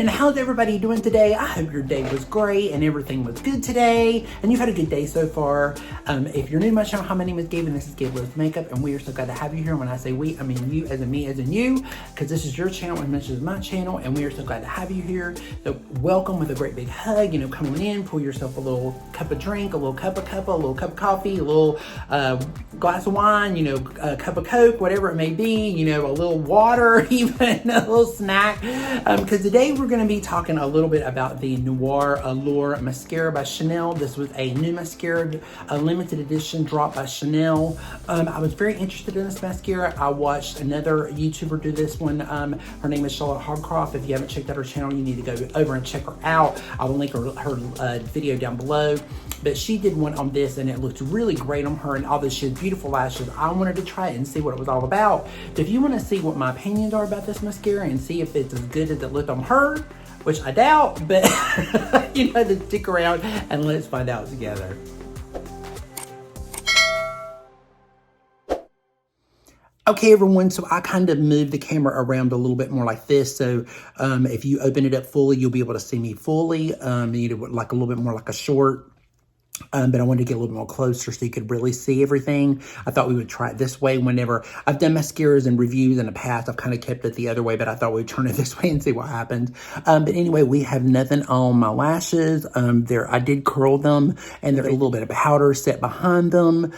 and how's everybody doing today? I hope your day was great and everything was good today and you've had a good day so far. If you're new to my channel, hi, my name is Gabe and this is Gabe Loves Makeup, and we are so glad to have you here. When I say we, I mean you as in me as in you, because this is your channel and this is my channel, and we are so glad to have you here. So welcome with a great big hug, come on in, pour yourself a little cup of drink, a little cup of cuppa, a little cup of coffee, a little glass of wine, a cup of Coke, whatever it may be, a little water, even a little snack. Because today we're going to be talking a little bit about the Noir Allure Mascara by Chanel. This was a new mascara, a limited edition drop by Chanel. I was very interested in this mascara. I watched another YouTuber do this one. Her name is Charlotte Hogcroft. If you haven't checked out her channel, you need to go over and check her out. I will link her video down below. But she did one on this and it looked really great on her, and although she has beautiful lashes, I wanted to try it and see what it was all about. So if you want to see what my opinions are about this mascara and see if it's as good as it looked on her, which I doubt, but then stick around and let's find out together. Okay, everyone, so I kind of moved the camera around a little bit more like this. So if you open it up fully, you'll be able to see me fully. Like a little bit more like a short. But I wanted to get a little bit more closer so you could really see everything. I thought we would try it this way whenever I've done mascaras and reviews in the past. I've kind of kept it the other way, but I thought we'd turn it this way and see what happens. But anyway, we have nothing on my lashes. I did curl them, and there's a little bit of powder set behind them.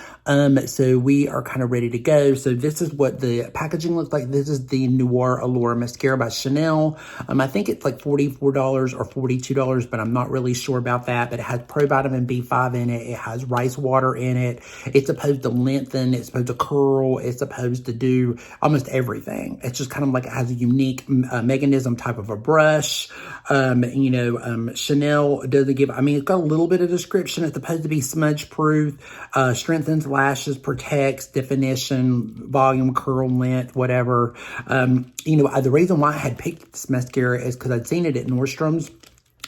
So we are kind of ready to go. So this is what the packaging looks like. This is the Noir Allure Mascara by Chanel. I think it's like $44 or $42, but I'm not really sure about that. But it has Pro Vitamin B5 in it. It has rice water in it. It's supposed to lengthen. It's supposed to curl. It's supposed to do almost everything. It's just kind of like it has a unique mechanism type of a brush. Chanel doesn't give, it's got a little bit of description. It's supposed to be smudge proof, strengthens lashes, protects, definition, volume, curl, length, whatever. The reason why I had picked this mascara is because I'd seen it at Nordstrom's.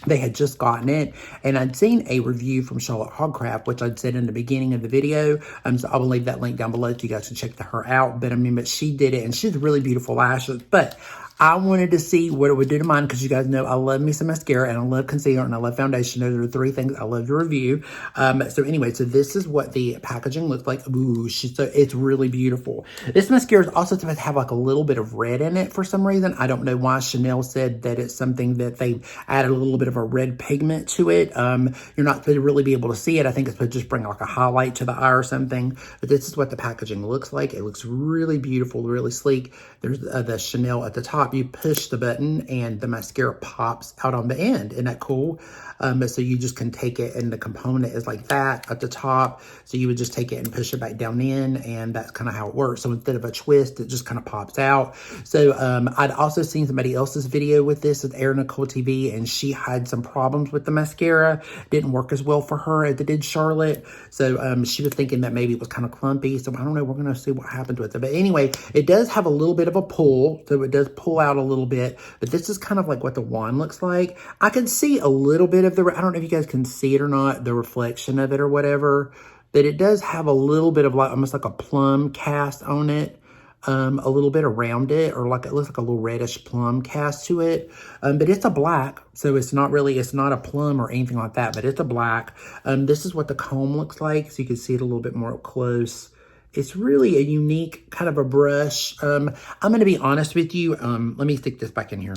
They had just gotten it, and I'd seen a review from Charlotte Hogcroft, which I'd said in the beginning of the video. So I will leave that link down below so you guys can check her out. But she did it, and she has really beautiful lashes. But I wanted to see what it would do to mine, because you guys know I love me some mascara, and I love concealer, and I love foundation. Those are the three things I love to review. So this is what the packaging looks like. Ooh, it's really beautiful. This mascara is also supposed to have like a little bit of red in it for some reason. I don't know why. Chanel said that it's something that they added a little bit of a red pigment to it. You're not supposed to really be able to see it. I think it's supposed to just bring like a highlight to the eye or something. But this is what the packaging looks like. It looks really beautiful, really sleek. There's the Chanel at the top. You push the button and the mascara pops out on the end. Isn't that cool? So you just can take it, and the component is like that at the top. So you would just take it and push it back down in, and that's kind of how it works. So instead of a twist, it just kind of pops out. So I'd also seen somebody else's video with this, with Erin Nicole TV, and she had some problems with the mascara. Didn't work as well for her as it did Charlotte. So she was thinking that maybe it was kind of clumpy. So I don't know. We're going to see what happens with it. But anyway, it does have a little bit of a pull. So it does pull out a little bit. But this is kind of like what the wand looks like. I can see a little bit of I don't know if you guys can see it or not, the reflection of it or whatever, but it does have a little bit of like almost like a plum cast on it, a little bit around it, or like it looks like a little reddish plum cast to it. But it's a black, so it's not a plum or anything like that, but it's a black. This is what the comb looks like, so you can see it a little bit more up close. It's really a unique kind of a brush. I'm going to be honest with you. Let me stick this back in here.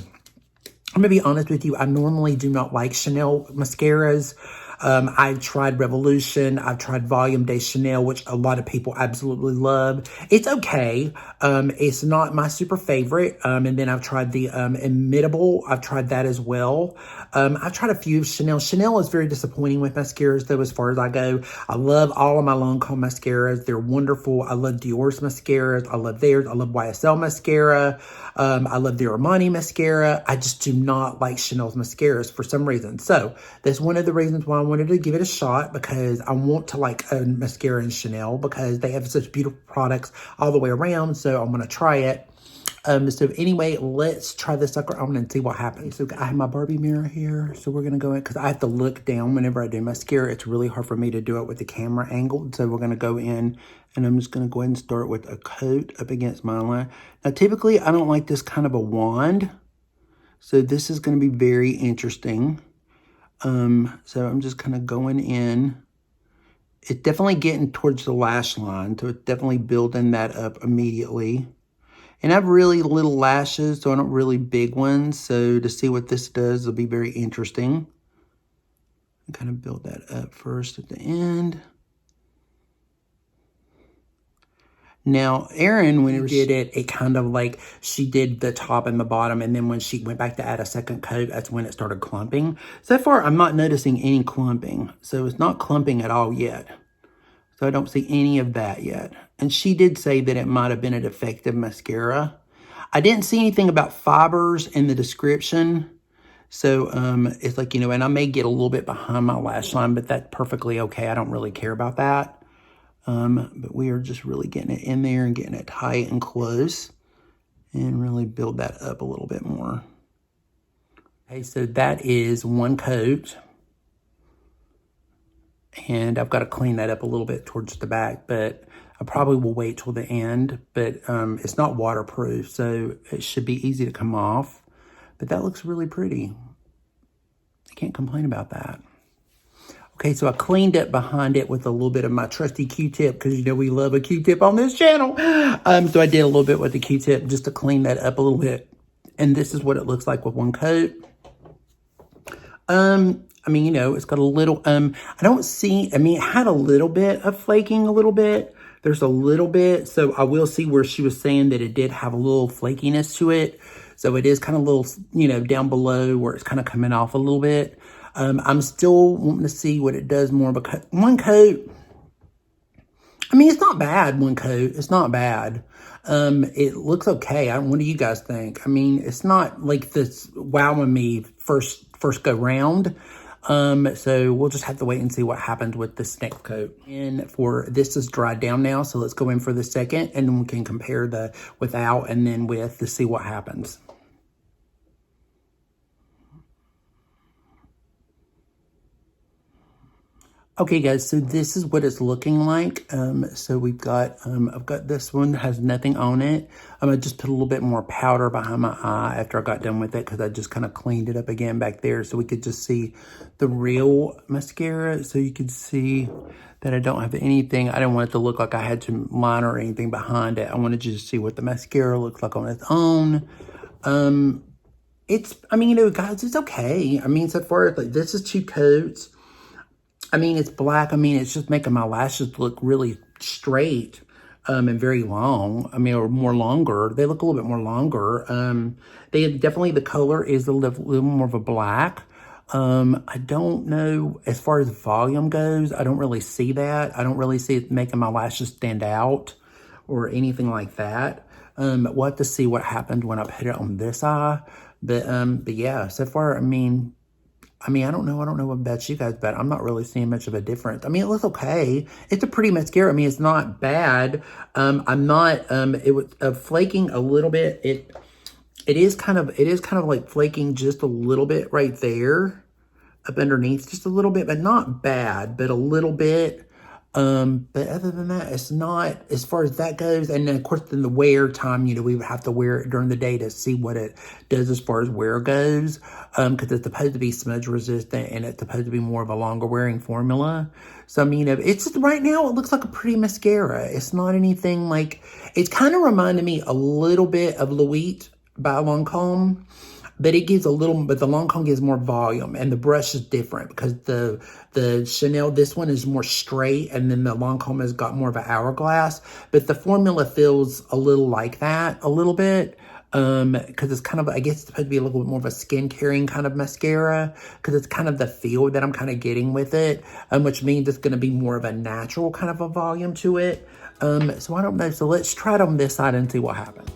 I'm going to be honest with you. I normally do not like Chanel mascaras. I've tried Revolution. I've tried Volume de Chanel, which a lot of people absolutely love. It's okay. It's not my super favorite. And then I've tried the Imitable. I've tried that as well. I've tried a few Chanel. Chanel is very disappointing with mascaras, though, as far as I go. I love all of my Lancome mascaras. They're wonderful. I love Dior's mascaras. I love theirs. I love YSL mascara. I love the Armani mascara. I just do not like Chanel's mascaras for some reason. So that's one of the reasons why I wanted to give it a shot, because I want to like a mascara in Chanel, because they have such beautiful products all the way around. So I'm going to try it. So anyway, let's try this sucker on and see what happens. So I have my Barbie mirror here. So we're going to go in, because I have to look down whenever I do mascara. It's really hard for me to do it with the camera angled. So we're going to go in, and I'm just going to go ahead and start with a coat up against my line. Now, typically, I don't like this kind of a wand, So this is going to be very interesting. So I'm just kind of going in. It's definitely getting towards the lash line, so it's definitely building that up immediately. And I have really little lashes, so I don't really big ones. So to see what this does will be very interesting. Kind of build that up first at the end. Now, Erin, when she did it, it kind of like, she did the top and the bottom, and then when she went back to add a second coat, that's when it started clumping. So far, I'm not noticing any clumping. So it's not clumping at all yet. So I don't see any of that yet. And she did say that it might have been a defective mascara. I didn't see anything about fibers in the description. So it's like, you know, and I may get a little bit behind my lash line, but that's perfectly okay. I don't really care about that. But we are just really getting it in there and getting it tight and close and really build that up a little bit more. Okay, so that is one coat. And I've got to clean that up a little bit towards the back, but I probably will wait till the end. But it's not waterproof, so it should be easy to come off. But that looks really pretty. I can't complain about that. Okay, so I cleaned up behind it with a little bit of my trusty Q-tip, because you know we love a Q-tip on this channel. So I did a little bit with the Q-tip just to clean that up a little bit. And this is what it looks like with one coat. I mean, you know, it's got a little, I don't see, I mean, it had a little bit of flaking a little bit. There's a little bit. So I will see where she was saying that it did have a little flakiness to it. So it is kind of a little, you know, down below where it's kind of coming off a little bit. I'm still wanting to see what it does more, because one coat, I mean, it's not bad, one coat. It's not bad. It looks okay. What do you guys think? I mean, it's not like this wowing me first go round. So we'll just have to wait and see what happens with this next coat. And for this is dried down now, so let's go in for the second, and then we can compare the without and then with to see what happens. Okay, guys, so this is what it's looking like. So we've got, I've got this one that has nothing on it. I just put a little bit more powder behind my eye after I got done with it, because I just kind of cleaned it up again back there so we could just see the real mascara. So you could see that I don't have anything. I didn't want it to look like I had some liner or anything behind it. I wanted you to see what the mascara looks like on its own. I mean, you know, guys, it's okay. I mean, so far, like, this is 2 coats. I mean, it's black. I mean, it's just making my lashes look really straight and very long. I mean, or more longer. They look a little bit more longer. They definitely, the color is a little more of a black. I don't know, as far as volume goes, I don't really see that. I don't really see it making my lashes stand out or anything like that. We'll have to see what happens when I put it on this eye. But yeah, so far, I mean, I don't know about you guys, but I'm not really seeing much of a difference. I mean, it looks okay. It's a pretty mascara. I mean, it's not bad. I'm not, it was flaking a little bit. It is kind of like flaking just a little bit right there up underneath, just a little bit, but not bad, but a little bit. But other than that, it's not, as far as that goes. And then, of course, then the wear time, you know, we would have to wear it during the day to see what it does as far as wear goes. Because it's supposed to be smudge resistant, and it's supposed to be more of a longer wearing formula. So, I mean, it's just, right now, it looks like a pretty mascara. It's not anything like, it's kind of reminding me a little bit of Louis by Lancome. But it gives a little, but the Lancome gives more volume, and the brush is different, because the Chanel, this one is more straight, and then the Lancome has got more of an hourglass. But the formula feels a little like that, a little bit, because it's kind of, I guess it's supposed to be a little bit more of a skin caring kind of mascara, because it's kind of the feel that I'm kind of getting with it, which means it's going to be more of a natural kind of a volume to it. So I don't know. So let's try it on this side and see what happens.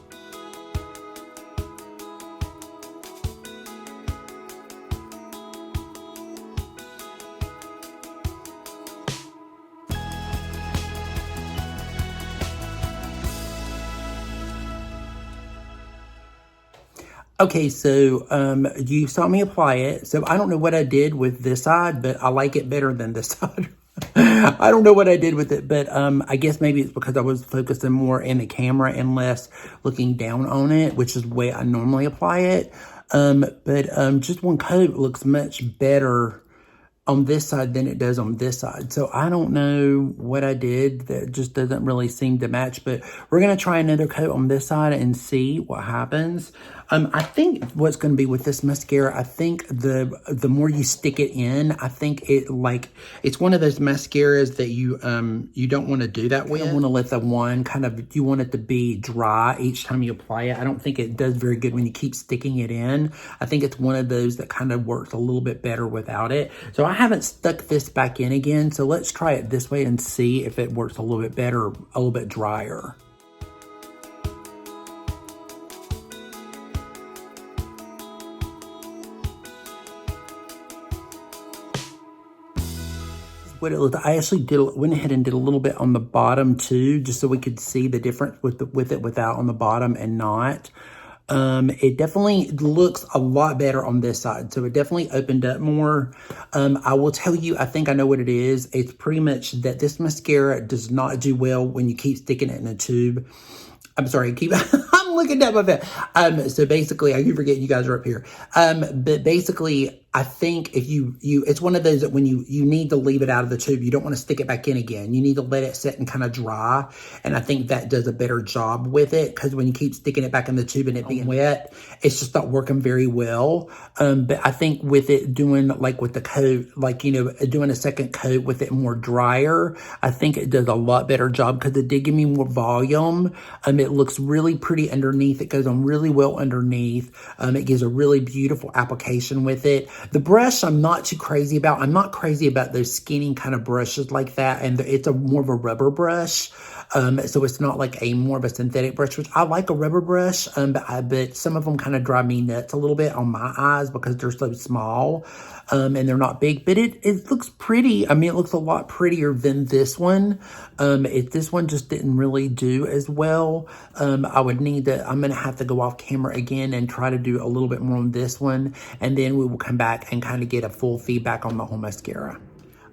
Okay, so you saw me apply it. So I don't know what I did with this side, but I like it better than this side. I don't know what I did with it, but I guess maybe it's because I was focusing more in the camera and less looking down on it, which is the way I normally apply it. But just one coat looks much better on this side than it does on this side. So I don't know what I did that just doesn't really seem to match, but we're going to try another coat on this side and see what happens. I think what's going to be with this mascara, I think the more you stick it in, I think it's one of those mascaras that you don't want to do that with. You don't want to let the one you want it to be dry each time you apply it. I don't think it does very good when you keep sticking it in. I think it's one of those that kind of works a little bit better without it. So I haven't stuck this back in again, so let's try it this way and see if it works a little bit better, a little bit drier. What it looked, I actually went ahead and did a little bit on the bottom too, just so we could see the difference with it without on the bottom and not. It definitely looks a lot better on this side. So it definitely opened up more. I will tell you, I think I know what it is. It's pretty much that this mascara does not do well when you keep sticking it in a tube. I'm sorry, I'm looking down my phone. So basically, I keep forgetting you guys are up here. But basically, I think if it's one of those that when you need to leave it out of the tube, you don't want to stick it back in again. You need to let it sit and kind of dry. And I think that does a better job with it, because when you keep sticking it back in the tube and it being wet, it's just not working very well. But I think with it doing like with the coat, doing a second coat with it more drier, I think it does a lot better job, because it did give me more volume. It looks really pretty underneath. It goes on really well underneath. It gives a really beautiful application with it. The brush, I'm not too crazy about. I'm not crazy about those skinny kind of brushes like that. And it's more of a rubber brush. So it's not like more of a synthetic brush, which I like a rubber brush. But some of them kind of drive me nuts a little bit on my eyes because they're so small. And they're not big, but it looks pretty. I mean, it looks a lot prettier than this one. This one just didn't really do as well. I'm going to have to go off camera again and try to do a little bit more on this one. And then we will come back and kind of get a full feedback on the whole mascara.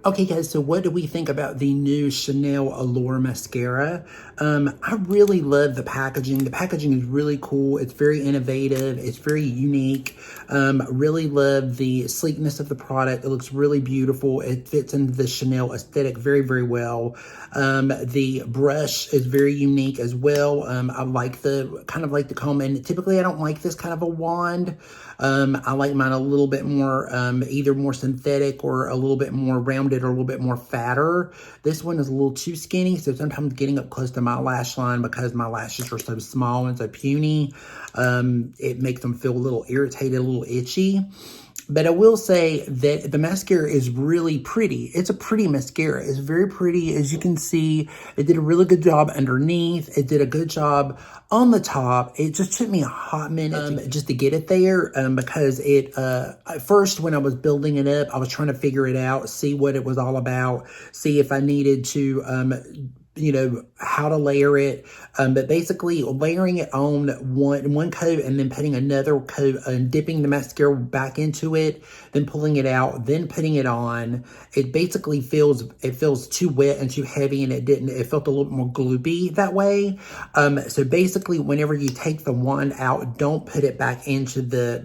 Okay, guys, so what do we think about the new Chanel Allure Mascara? I really love the packaging. The packaging is really cool. It's very innovative. It's very unique. Really love the sleekness of the product. It looks really beautiful. It fits into the Chanel aesthetic very, very well. The brush is very unique as well. I like the comb, and typically I don't like this kind of a wand. I like mine a little bit more, either more synthetic or a little bit more rounded or a little bit more fatter. This one is a little too skinny, so sometimes getting up close to my lash line, because my lashes are so small and so puny, it makes them feel a little irritated, a little itchy. But I will say that the mascara is really pretty. It's a pretty mascara. It's very pretty. As you can see, it did a really good job underneath. It did a good job on the top. It just took me a hot minute just to get it there, because at first when I was building it up, I was trying to figure it out, see what it was all about, see if I needed to how to layer it. But basically layering it on one coat and then putting another coat and dipping the mascara back into it, then pulling it out, then putting it on. It basically feels too wet and too heavy, and it felt a little more gloopy that way. So basically whenever you take the wand out, don't put it back into the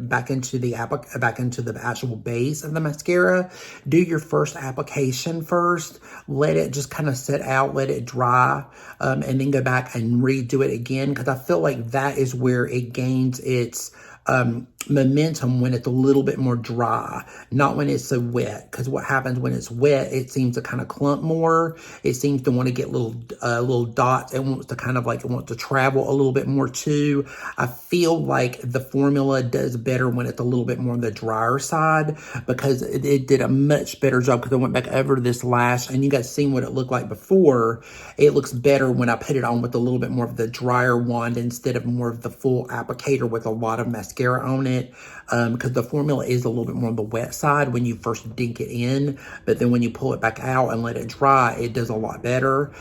actual base of the mascara. Do your first application first. Let it just kind of set out, let it dry, and then go back and redo it again, because I feel like that is where it gains its momentum, when it's a little bit more dry, not when it's so wet. Because what happens when it's wet, it seems to kind of clump more. It seems to want to get little dots. It wants to travel a little bit more too. I feel like the formula does better when it's a little bit more on the drier side, because it did a much better job. Because I went back over this lash, and you guys seen what it looked like before. It looks better when I put it on with a little bit more of the drier wand instead of more of the full applicator with a lot of mascara on it. Because the formula is a little bit more on the wet side when you first dink it in, but then when you pull it back out and let it dry, it does a lot better.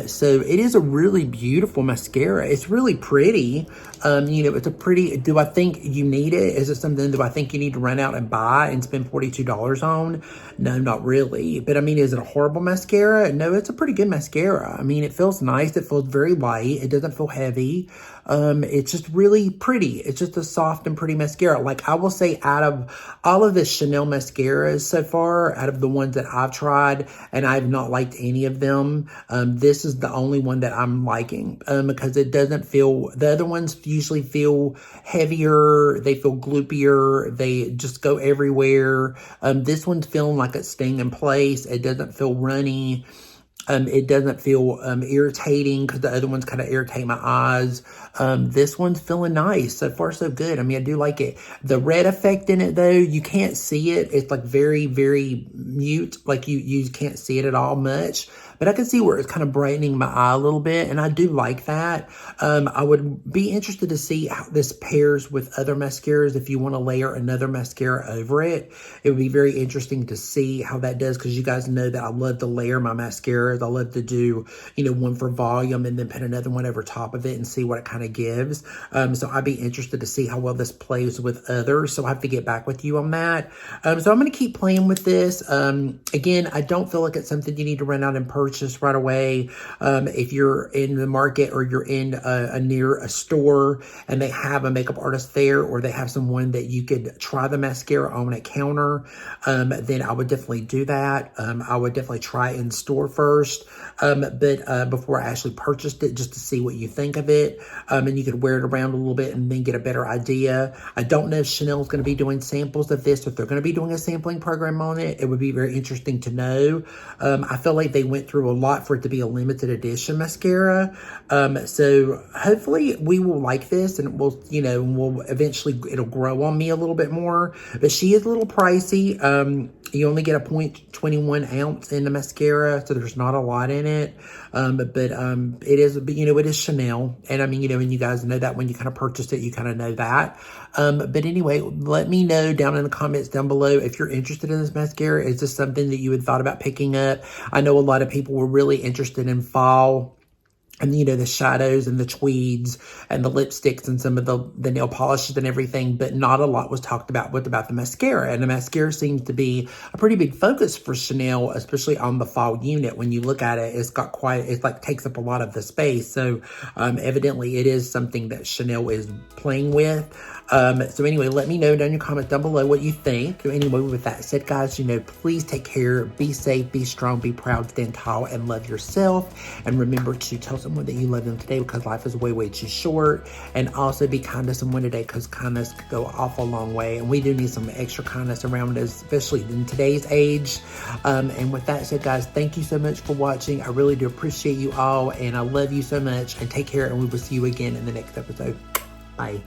So it is a really beautiful mascara. It's really pretty. It's a pretty, do I think you need it? Is it something do I think you need to run out and buy and spend $42 on? No, not really. But I mean, is it a horrible mascara? No, it's a pretty good mascara. I mean, it feels nice. It feels very light. It doesn't feel heavy. It's just really pretty. It's just a soft and pretty mascara. Like like. I will say out of all of the Chanel mascaras so far, out of the ones that I've tried, and I've not liked any of them, this is the only one that I'm liking, because it doesn't feel, the other ones usually feel heavier, they feel gloopier, they just go everywhere. This one's feeling like it's staying in place. It doesn't feel runny. It doesn't feel irritating, because the other ones kind of irritate my eyes. This one's feeling nice. So far, so good. I mean, I do like it. The red effect in it, though, you can't see it. It's like very, very mute. Like you can't see it at all much. But I can see where it's kind of brightening my eye a little bit, and I do like that. I would be interested to see how this pairs with other mascaras. If you want to layer another mascara over it, it would be very interesting to see how that does, because you guys know that I love to layer my mascaras. I love to do, you know, one for volume and then put another one over top of it and see what it kind of gives. So I'd be interested to see how well this plays with others. So I have to get back with you on that. So I'm going to keep playing with this. Again, I don't feel like it's something you need to run out and purchase right away. If you're in the market, or you're in near a store and they have a makeup artist there, or they have someone that you could try the mascara on a counter, then I would definitely do that. I would definitely try it in store first. But before I actually purchased it, just to see what you think of it. And you could wear it around a little bit and then get a better idea. I don't know if Chanel is going to be doing samples of this, or if they're going to be doing a sampling program on it. It would be very interesting to know. I feel like they went through a lot for it to be a limited edition mascara. So hopefully we will like this, and we'll, you know, eventually it'll grow on me a little bit more. But she is a little pricey. You only get a 0.21 ounce in the mascara, so there's not a lot in it. But it is, you know, it is Chanel. And I mean, you know, and you guys know that when you kind of purchased it, you kind of know that. But anyway, let me know down in the comments down below if you're interested in this mascara. Is this something that you had thought about picking up? I know a lot of people were really interested in fall, and, you know, the shadows and the tweeds and the lipsticks and some of the nail polishes and everything, but not a lot was talked about about the mascara. And the mascara seems to be a pretty big focus for Chanel, especially on the fall unit. When you look at it, it's got quite, it's like takes up a lot of the space. So evidently it is something that Chanel is playing with. So anyway, let me know down in your comments down below what you think. Anyway, with that said, guys, you know, please take care, be safe, be strong, be proud, stand tall, and love yourself. And remember to tell someone that you love them today, because life is way, way too short. And also be kind to someone today, because kindness could go off a long way. And we do need some extra kindness around us, especially in today's age. And with that said, guys, thank you so much for watching. I really do appreciate you all, and I love you so much. And take care, and we will see you again in the next episode. Bye.